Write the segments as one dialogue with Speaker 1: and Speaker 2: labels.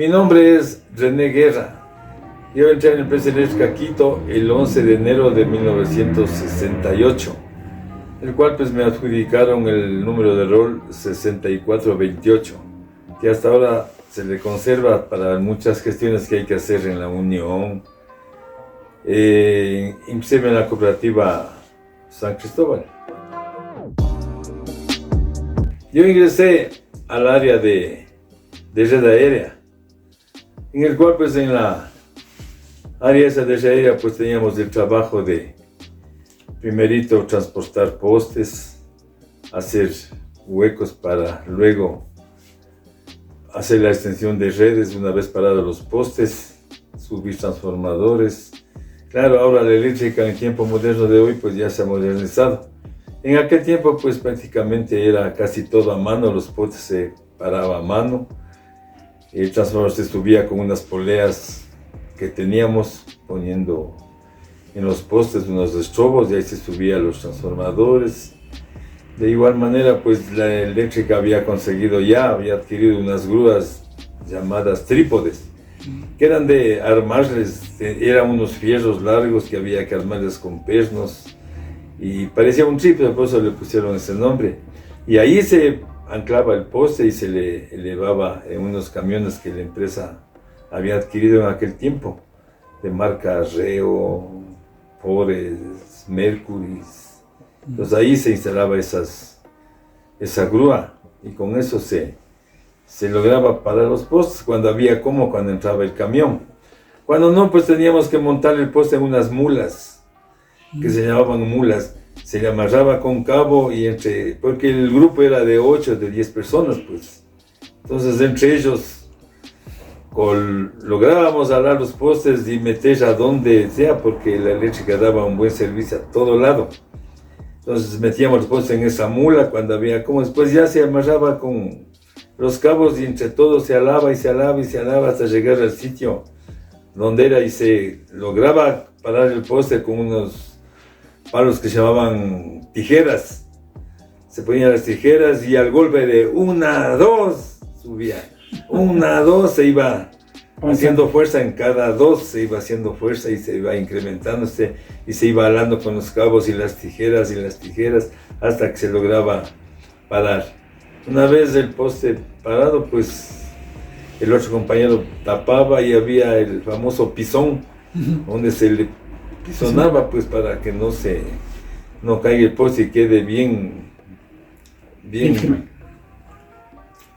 Speaker 1: Mi nombre es René Guerra. Yo entré en la empresa eléctrica Quito el 11 de enero de 1968, el cual pues me adjudicaron el número de rol 6428, que hasta ahora se le conserva para muchas gestiones que hay que hacer en la Unión, inclusive en la cooperativa San Cristóbal. Yo ingresé al área de red aérea, en el cual pues en la área esa de red aérea pues teníamos el trabajo de primerito transportar postes, hacer huecos para luego hacer la extensión de redes una vez parados los postes, subir transformadores. Claro, ahora la eléctrica en el tiempo moderno de hoy pues ya se ha modernizado. En aquel tiempo pues prácticamente era casi todo a mano, los postes se paraba a mano, el transformador se subía con unas poleas que teníamos poniendo en los postes unos estrobos y ahí se subía los transformadores. De igual manera pues la eléctrica había adquirido unas grúas llamadas trípodes, que eran de armarles, eran unos fierros largos que había que armarles con pernos y parecía un trípode, por eso le pusieron ese nombre. Y ahí se anclaba el poste y se le elevaba en unos camiones que la empresa había adquirido en aquel tiempo, de marca Reo, Forest, Mercury. Entonces ahí se instalaba esa grúa y con eso se lograba parar los postes cuando entraba el camión. Cuando no, pues teníamos que montar el poste en unas mulas, que se llamaban mulas. Se le amarraba con cabo porque el grupo era de 8, de 10 personas, pues. Entonces entre ellos lográbamos alar los postes y meter a donde sea, porque la eléctrica daba un buen servicio a todo lado. Entonces metíamos los postes en esa mula cuando había después ya se amarraba con los cabos y entre todos se alaba y se alaba y se alaba hasta llegar al sitio donde era y se lograba parar el poste con unos palos que se llamaban tijeras. Se ponían las tijeras y al golpe de 1, 2 subía. 1, 2 se iba haciendo fuerza, en cada 2 se iba haciendo fuerza y se iba incrementándose y se iba alando con los cabos y las tijeras hasta que se lograba parar. Una vez el poste parado, pues el otro compañero tapaba y había el famoso pisón, donde se le pisonaba pues para que no caiga el poste y quede bien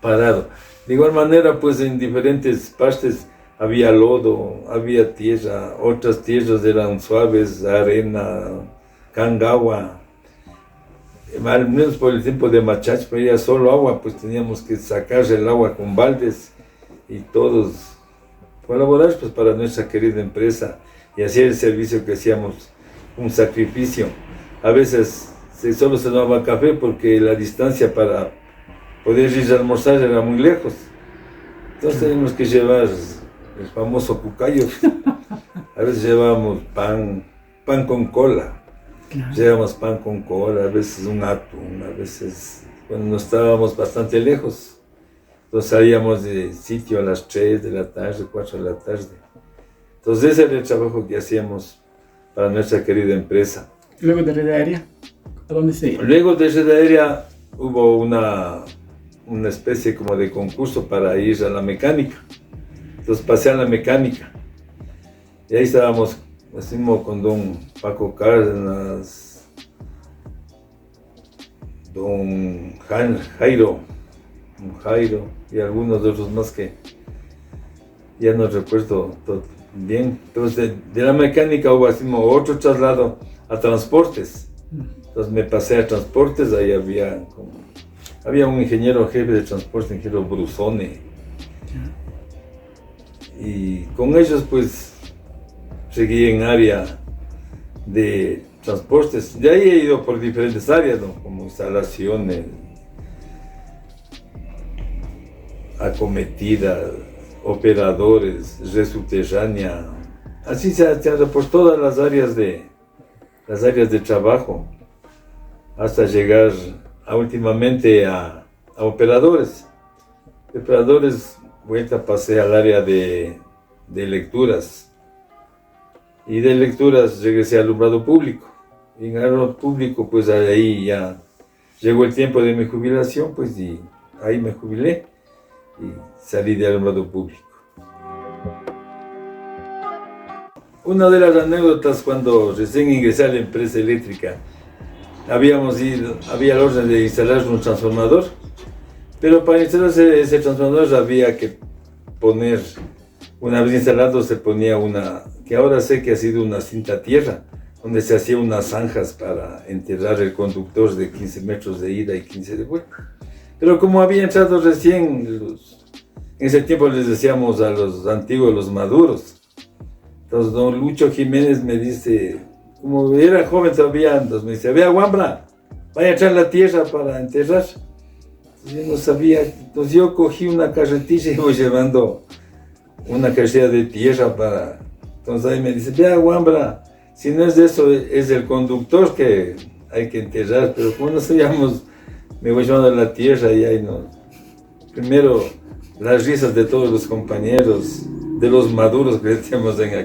Speaker 1: parado. De igual manera pues en diferentes partes había lodo, había tierra, otras tierras eran suaves, arena, cangagua. Al menos por el tiempo de Machachi, pero era solo agua, pues teníamos que sacar el agua con baldes y todos colaborar pues para nuestra querida empresa y hacer el servicio que hacíamos, un sacrificio. A veces solo se tomaba café porque la distancia para poder ir a almorzar era muy lejos. Entonces teníamos que llevar el famoso cucayo. A veces llevábamos pan con cola. Claro. Llevábamos pan con cola, a veces un atún, a veces cuando no estábamos bastante lejos. Entonces salíamos de sitio a las 3 de la tarde, 4 de la tarde. Entonces ese era el trabajo que hacíamos para nuestra querida empresa.
Speaker 2: Luego de red aérea, ¿a dónde se iba?
Speaker 1: Luego de red aérea hubo una especie como de concurso para ir a la mecánica. Entonces pasé a la mecánica. Y ahí estábamos con don Paco Cárdenas, don Jairo y algunos de otros más que ya no recuerdo todo bien. Entonces de la mecánica hubo otro traslado a transportes. Entonces me pasé a transportes, ahí había un ingeniero jefe de transporte, ingeniero Brusone. Y con ellos pues seguí en área de transportes. De ahí he ido por diferentes áreas, ¿no? Como instalaciones, acometidas, operadores, red subterránea. Así se ha por todas las áreas de trabajo, hasta llegar últimamente a operadores. Operadores vuelta pasé al área de lecturas. Y de lecturas regresé al alumbrado público. Y en el alumbrado público, pues ahí ya llegó el tiempo de mi jubilación, pues y ahí me jubilé y salí del alumbrado público. Una de las anécdotas cuando recién ingresé a la empresa eléctrica, había la orden de instalar un transformador, pero para instalarse ese transformador había que poner, una vez instalado se ponía una, que ahora sé que ha sido una cinta tierra, donde se hacían unas zanjas para enterrar el conductor de 15 metros de ida y 15 de vuelta. Pero como había entrado recién, en ese tiempo les decíamos a los antiguos, los maduros. Entonces don Lucho Jiménez me dice, como era joven todavía, entonces me dice, vea Wambra, vaya a echar la tierra para enterrar. Entonces yo no sabía, entonces yo cogí una carretilla y voy llevando una carretilla de tierra para... Entonces ahí me dice, vea Wambra, si no es de eso, es el conductor que hay que enterrar, pero como no sabíamos, me voy llevando la tierra y ahí no. Primero, las risas de todos los compañeros, de los maduros que decíamos en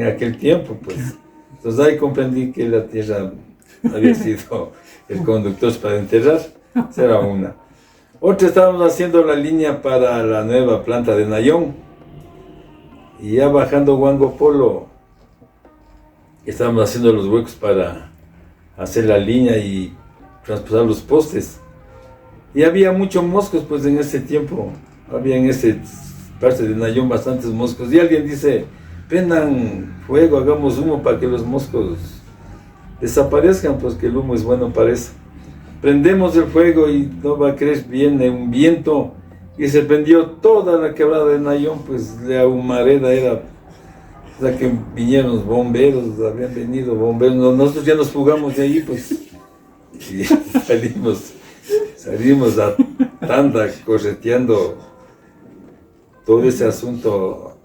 Speaker 1: aquel tiempo, pues. Entonces ahí comprendí que la tierra había sido el conductor para enterrar. Esa era una. Otra, estábamos haciendo la línea para la nueva planta de Nayón. Y ya bajando Huango Polo, estábamos haciendo los huecos para hacer la línea y traspasar los postes. Y había muchos moscos, pues en ese tiempo. Había en ese parte de Nayón bastantes moscos. Y alguien dice, prendan fuego, hagamos humo para que los moscos desaparezcan, pues que el humo es bueno para eso. Prendemos el fuego y no va a creer, viene un viento y se prendió toda la quebrada de Nayón, pues la humareda era, o sea que vinieron los bomberos, habían venido bomberos, nosotros ya nos fugamos de ahí, pues, y salimos a tanda correteando. Todo ese asunto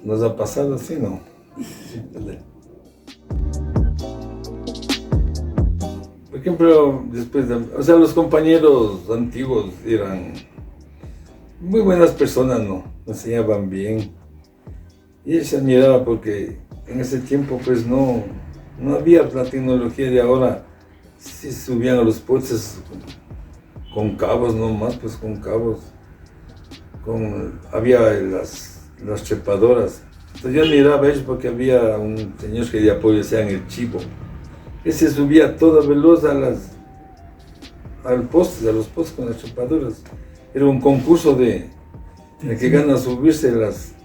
Speaker 1: nos ha pasado así, ¿no? Por ejemplo, los compañeros antiguos eran muy buenas personas, ¿no? Nos enseñaban bien. Y él se admiraba porque en ese tiempo, pues, no había la tecnología de ahora. Sí subían a los postes con cabos, no más, pues con cabos. Había las trepadoras. Entonces yo admiraba a ellos porque había un señor que de apoyo decían el Chivo. Ese subía toda veloz a los postes con las trepadoras. Era un concurso de que gana subirse las.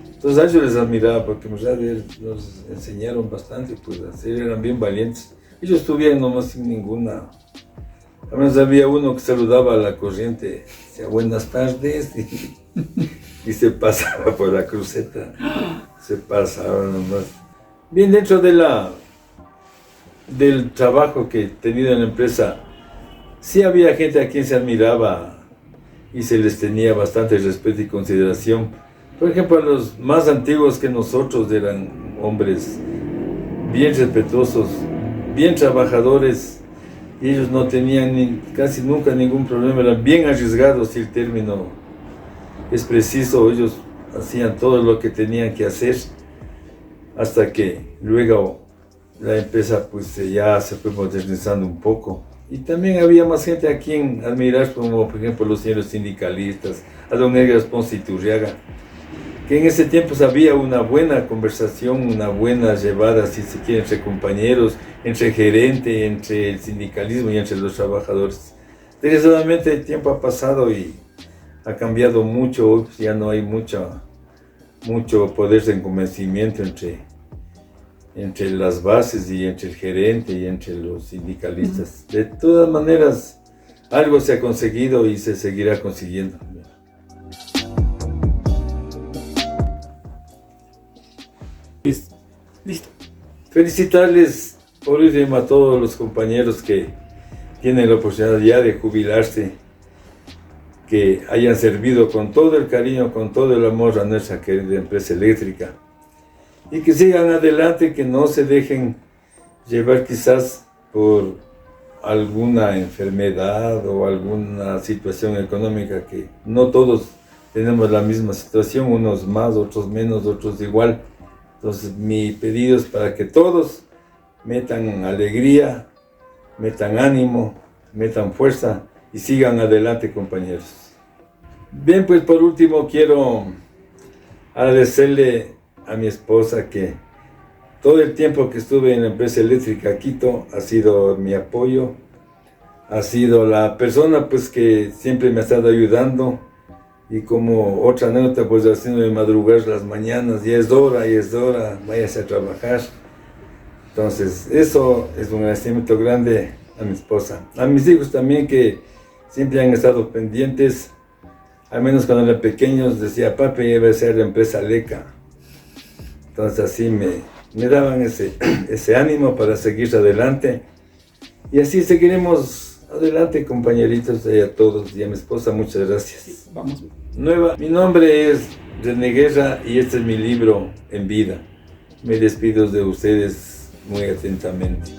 Speaker 1: Entonces a ellos les admiraba porque nos enseñaron bastante, pues eran bien valientes. Ellos estuvieron nomás sin ninguna. Al menos había uno que saludaba a la corriente, decía buenas tardes, y se pasaba por la cruceta, se pasaba nomás. Bien, dentro del trabajo que he tenido en la empresa, sí había gente a quien se admiraba y se les tenía bastante respeto y consideración. Por ejemplo, a los más antiguos que nosotros eran hombres bien respetuosos, bien trabajadores, y ellos no tenían casi nunca ningún problema, eran bien arriesgados, si el término es preciso. Ellos hacían todo lo que tenían que hacer, hasta que luego la empresa pues ya se fue modernizando un poco. Y también había más gente a quien admirar, como por ejemplo los señores sindicalistas, a don Edgar Ponce Iturriaga, que en ese tiempo había una buena conversación, una buena llevada, si se quiere, entre compañeros, entre gerente, entre el sindicalismo y entre los trabajadores. Desgraciadamente el tiempo ha pasado y ha cambiado mucho. Hoy ya no hay mucho poder de convencimiento entre las bases y entre el gerente y entre los sindicalistas. De todas maneras, algo se ha conseguido y se seguirá consiguiendo.
Speaker 2: Listo.
Speaker 1: Felicitarles por último a todos los compañeros que tienen la oportunidad ya de jubilarse, que hayan servido con todo el cariño, con todo el amor a nuestra querida empresa eléctrica, y que sigan adelante, que no se dejen llevar quizás por alguna enfermedad o alguna situación económica, que no todos tenemos la misma situación, unos más, otros menos, otros igual. Entonces mi pedido es para que todos metan alegría, metan ánimo, metan fuerza y sigan adelante, compañeros. Bien, pues por último quiero agradecerle a mi esposa que todo el tiempo que estuve en la empresa eléctrica Quito ha sido mi apoyo, ha sido la persona pues que siempre me ha estado ayudando. Y como otra anécdota, pues haciéndome madrugar las mañanas, ya es hora, váyase a trabajar. Entonces, eso es un agradecimiento grande a mi esposa. A mis hijos también, que siempre han estado pendientes. Al menos cuando eran pequeños, decía, papi, iba a ser la empresa Leca. Entonces, así me daban ese ánimo para seguir adelante. Y así seguiremos adelante, compañeritos, y a todos. Y a mi esposa, muchas gracias.
Speaker 2: Sí, vamos.
Speaker 1: Mi nombre es René Guerra y este es mi libro En Vida. Me despido de ustedes muy atentamente.